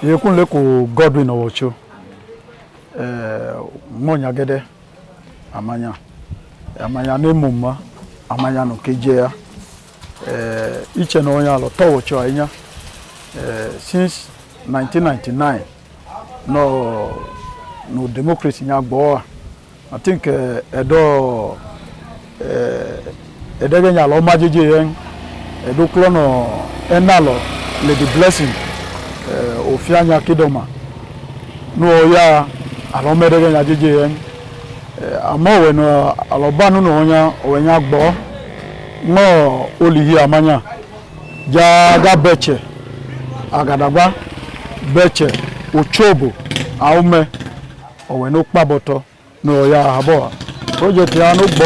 Yekun leko Godwin Owocho. Monya gede amanya. Amanya ne mumma, amanya no kejea. Iche no onya lo Owocho anya. Since 1999 no democracy nya gbo. I think edo edegenya lo majeje yen edo klono enalo Lady Blessing ofianya kidoma no ya alomedegenya jeje yen amowe no alobanu no onya gbo mo olihi amanya ja beche agadagba beche ochobo aume owe no paboto no ya abo project ya no gbo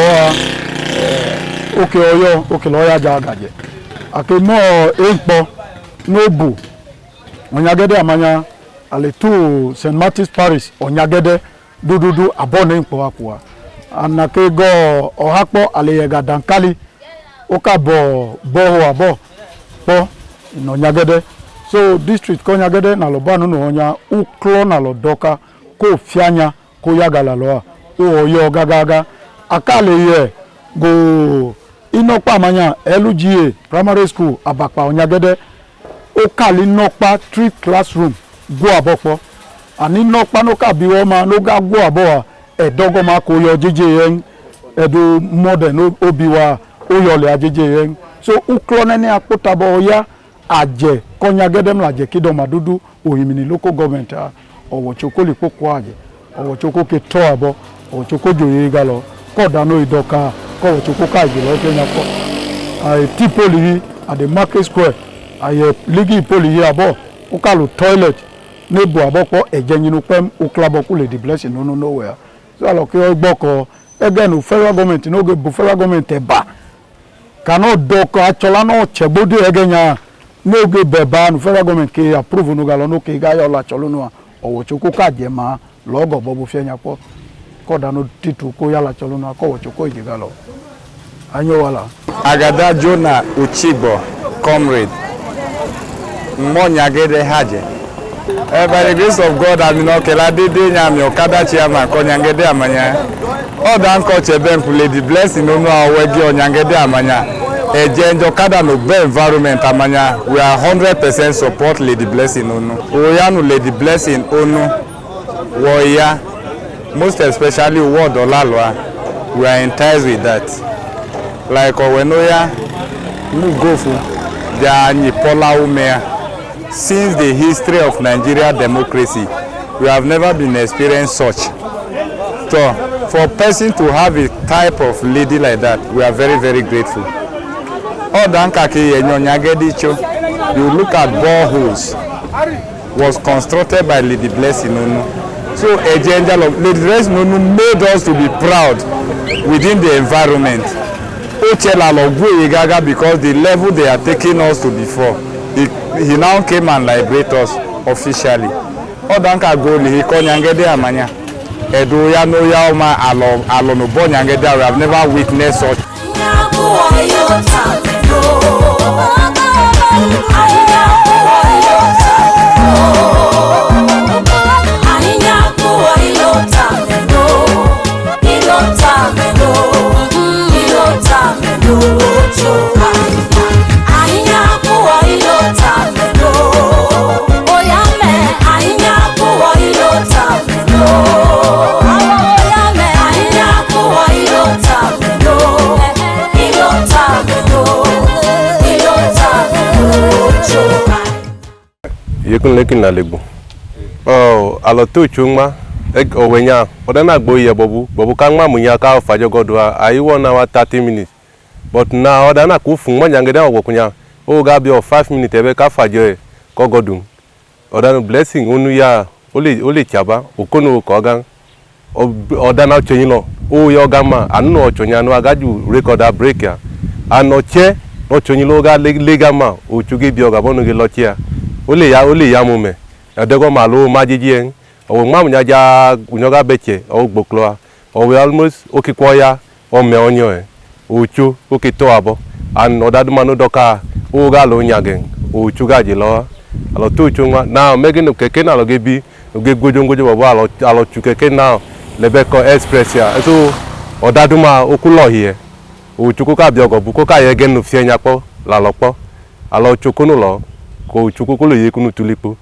oke oyo oke lo ya ja agaje akemo enpo nobu onyagede amanya aletu St. Martin's Parish onyagede dududu abone enpo akwa anake go ohakpo aleyega dankali okabo boho abo po onyagede so district ko onyagede na lo banu no onya uklo na lo doka ko fianya ko yagala lo oyo gagaga akale ye go inopa amanya LGA primary school abapa onyagede okali nopa 3 classroom go abopo ani nopa no ka biwo ma no ga go abo edogo ma ko yo jeje yen edo modern obiwa oyole ajeje yen so uklo ne akotabo ya aje konyagede mlaje kidoma dudu oyimini local government Owochoko li poko aje Owochoko ke to abo Owochoko joye galo koda no idoka ko Owochoko ka je lo Kenya ko ai tipoli at the market square ai ligi poli abo ukalo toilet nebo abo po ejenyinu pem uklabo ku Lady Blessing no nowhere so alo ke ogboko again federal government no go federal government eba cannot doko achola no chebodi egenya no go beba no federal government ke approve no galo no ke ga yo la cholo no Owochoko ka je ma logo bobo fianya po koda no titu ko yala cholo no ko Owochoko ijigalo anyo wala Agada Jonah Uchibo comrade Monyagede Haje by the grace of God I'm not Keladede Nyami Okada chairman Konyangede Amanya all dan culture ben Lady Blessing no awegi Onyangede Amanya Ejenjo kada no be environment amanya we are 100% support Lady Blessing onu oyanu Lady Blessing onu woya most especially word olalwa we are in ties with that like owenoya mu gofu dia nyipola umea since the history of Nigeria democracy we have never been experienced such so for person to have a type of lady like that we are very grateful. You look at boreholes was constructed by Lady Blessing Onu. So Lady Blessing Onu made us to be proud within the environment. Because the level they are taking us to before, he now came and liberate us officially. We have never witnessed such. Yekun lekin na legbo aloto chungma owenya odana gbo ye bobu kangma munya ka fajo godwa ayiwo na wa 30 minutes but na odana ku fun mo nyangede owokunya o ga bi o 5 minutes ebe ka fajo ko godun odana Blessing onu ya ole chaba okono ko gan odana cheyin lo o yo gama anu ochonya no agaju recorder break ya anoche ochoyin lo ga legama ochuge bi oga bonu ge lochia ole ya mume adego malo majiji en o mamu nyaja unyoga beche o gbokloa o we almost okikwoya o me onyo uchu okito abo an odaduma no doka o ga lo nyagen uchu ga jilo alo to chungma now mege no keke na loge bi oge gojongojo bobo alo chu keke now lebeko express ya so odaduma okulo hie o chuku ka bi ogo bu ko ka ye gen no fienya po la lopo alo chuku no lo ko chuku ko lo ye kunu tulipo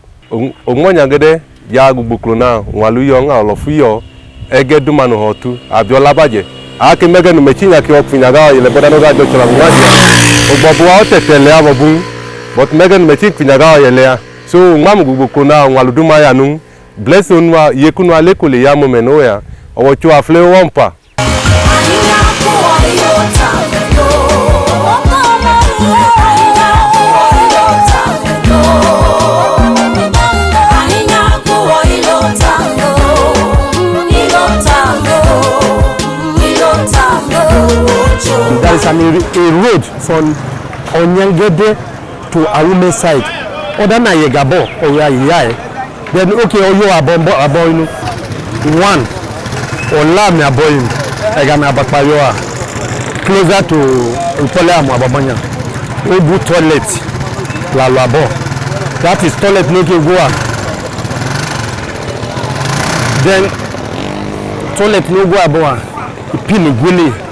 omonya gede ya gbuklo na walu yo nga alo fu yo ege duma no hotu abiola baje ake mege no mechinya ki opunya ga ile boda no ga jo chura mwaje ogbobu wa otetele abobu but mege no mechi punya ga ile ya so ngam gbuklo na walu duma ya nu bless onwa ye kunu ale ko le ya momeno ya owo chu afle wompa There is a road from Onyangede to Arume side. Other na Yegabo or Yaye. Then okay, Oyo Aboinu. One Olame Aboin. Egana Bakpayoa. Closer to Upole Amababanya. Obu toilet. La Labo. That is toilet Noki Goa. Then toilet no Goa Boa. Pini Guli.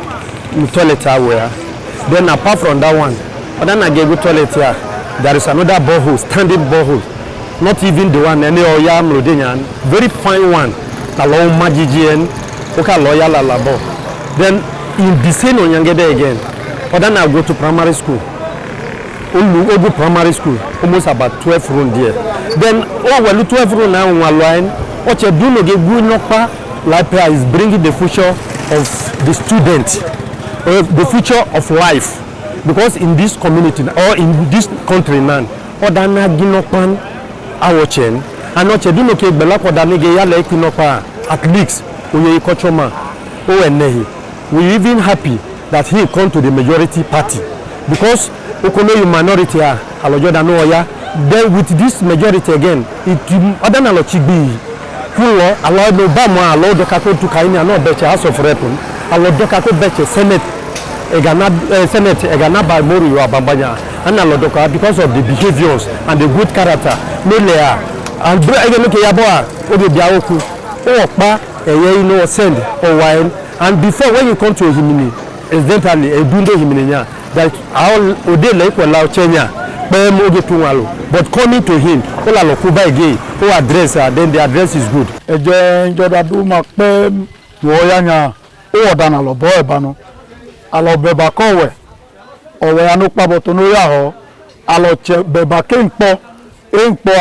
Toilet where then apart from that one other na get toilet here there is another borehole standing borehole not even the one any oya mrodenya very fine one na lo magigien oka loyal labo then in the same Onyangede again other na go to primary school Ogu primary school almost about 12 room there then well 12 room now one line what you do no get good nokpa like is bringing the future of the student the future of life because in this community or in this country now oda na ginopan awochen and not do no ke bela ko da nige ya le kinopa at least oye kochoma o enehi we even happy that he come to the majority party because okono minority a alojo da no oya then with this majority again it oda na lo chigbi kulo allow no ba mo allow do ka ko tu kai ni na beche house of rep allow do ka ko beche senate Senate Egana by Mori or Bambanya and Alodoka because of the behaviors and the good character. No layer and look at Yaboa, Obi Biaoku, or Pa, a send or wine. And before when you come to Himini, incidentally a Dundo Himinia, that all Ode Lake will allow Chenya, but coming to him, all Alokuba again, who address her, then the address is good. Again, Jodaduma Pem, Woyanya, or Danalo Boy Bano. Alo beba kowe owe anu kpaboto no ya ho alo che beba ke npo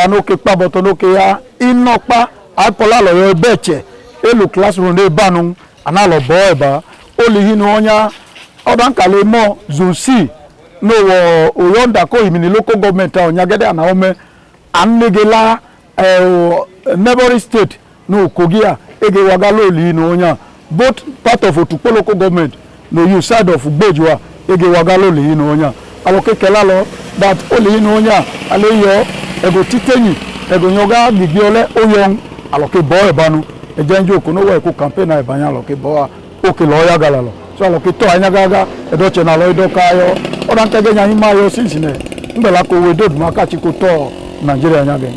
anu ke kpaboto no ke ya inopa akola lo yo beche elu classroom de banu analo boy oli hinu onya odan kale mo zusi no wo oyonda ko imini local government Onyangede ana ome annegela neighboring state no Kogia ege wagalo oli hinu onya both part of Otukpo local government no you side of Gbojua ege wagalo le yin onya alokekela lo that ole yin onya ale yo ego titenyi ego nyoga gigiole oyon aloke boy banu ejenjo ko no we ko campaign na ibanya aloke boy oke lo ya galalo so aloke to anya gaga edo chena lo edo kayo odan kege nya hima yo sinsine mbela ko we do maka chi ko to Nigeria nya gen